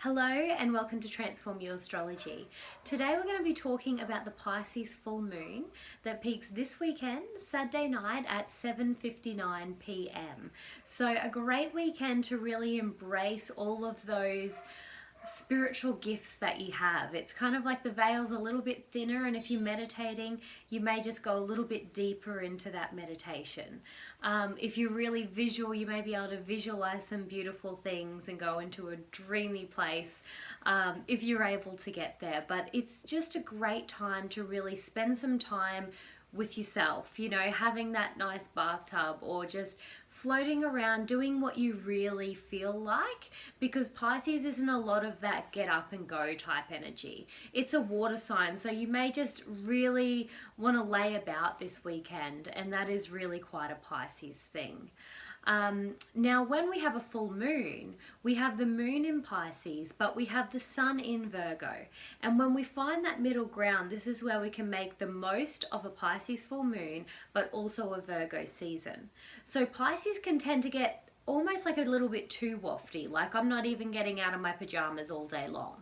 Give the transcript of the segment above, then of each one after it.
Hello and welcome to Transform Your Astrology. Today we're going to be talking about the Pisces full moon that peaks this weekend, Saturday night at 7:59 p.m. So a great weekend to really embrace all of those spiritual gifts that you have. It's kind of like the veil's a little bit thinner, and if you're meditating, you may just go a little bit deeper into that meditation. If you're really visual, you may be able to visualize some beautiful things and go into a dreamy place if you're able to get there. But it's just a great time to really spend some time with yourself, you know, having that nice bathtub or just floating around doing what you really feel like, because Pisces isn't a lot of that get up and go type energy. It's a water sign, so you may just really want to lay about this weekend, and that is really quite a Pisces thing. Now when we have a full moon, we have the moon in Pisces, but we have the sun in Virgo. And when we find that middle ground, this is where we can make the most of a Pisces full moon, but also a Virgo season. So Pisces can tend to get almost like a little bit too wafty, like I'm not even getting out of my pajamas all day long.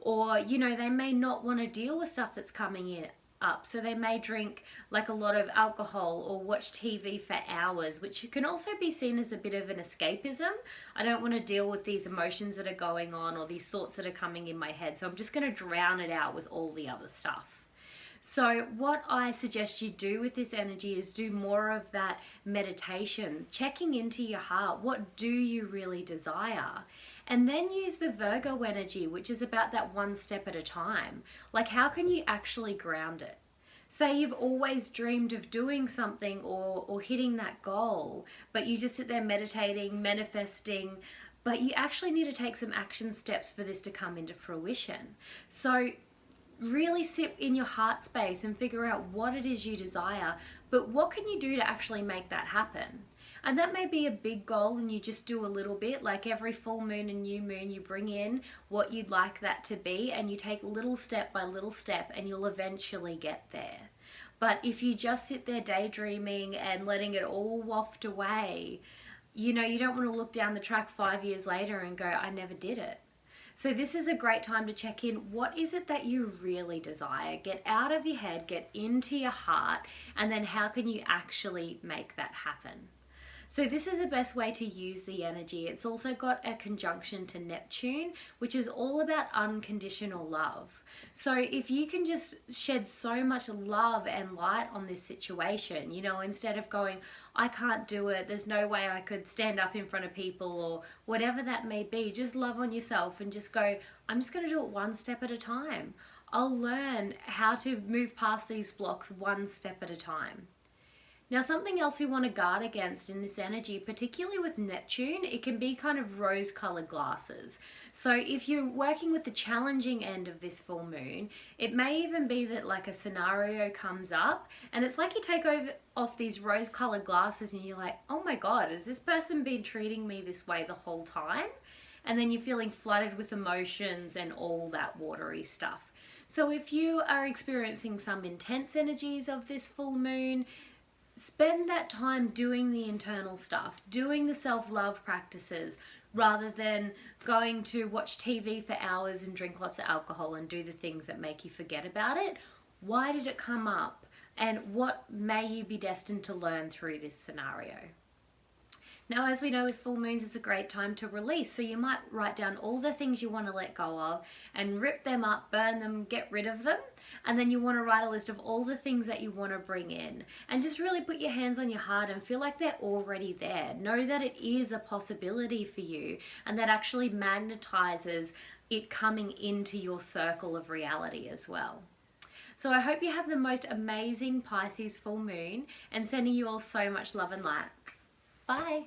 Or, you know, they may not want to deal with stuff that's coming in up, so they may drink like a lot of alcohol or watch TV for hours, which can also be seen as a bit of an escapism. I don't want to deal with these emotions that are going on or these thoughts that are coming in my head, so I'm just going to drown it out with all the other stuff. So what I suggest you do with this energy is do more of that meditation, checking into your heart. What do you really desire? And then use the Virgo energy, which is about that one step at a time. Like, how can you actually ground it? Say you've always dreamed of doing something or hitting that goal, but you just sit there meditating, manifesting, but you actually need to take some action steps for this to come into fruition. So really sit in your heart space and figure out what it is you desire, but what can you do to actually make that happen? And that may be a big goal and you just do a little bit, like every full moon and new moon you bring in what you'd like that to be, and you take little step by little step and you'll eventually get there. But if you just sit there daydreaming and letting it all waft away, you know, you don't want to look down the track 5 years later and go, I never did it. So this is a great time to check in. What is it that you really desire? Get out of your head, get into your heart, and then how can you actually make that happen? So this is the best way to use the energy. It's also got a conjunction to Neptune, which is all about unconditional love. So if you can just shed so much love and light on this situation, you know, instead of going, I can't do it, there's no way I could stand up in front of people, or whatever that may be, just love on yourself and just go, I'm just going to do it one step at a time. I'll learn how to move past these blocks one step at a time. Now, something else we want to guard against in this energy, particularly with Neptune, it can be kind of rose-colored glasses. So if you're working with the challenging end of this full moon, it may even be that like a scenario comes up and it's like you take off these rose-colored glasses and you're like, oh my God, has this person been treating me this way the whole time? And then you're feeling flooded with emotions and all that watery stuff. So if you are experiencing some intense energies of this full moon, spend that time doing the internal stuff, doing the self-love practices, rather than going to watch TV for hours and drink lots of alcohol and do the things that make you forget about it. Why did it come up? And what may you be destined to learn through this scenario? Now, as we know, with full moons, it's a great time to release. So you might write down all the things you want to let go of and rip them up, burn them, get rid of them. And then you want to write a list of all the things that you want to bring in. And just really put your hands on your heart and feel like they're already there. Know that it is a possibility for you, and that actually magnetizes it coming into your circle of reality as well. So I hope you have the most amazing Pisces full moon, and sending you all so much love and light. Bye.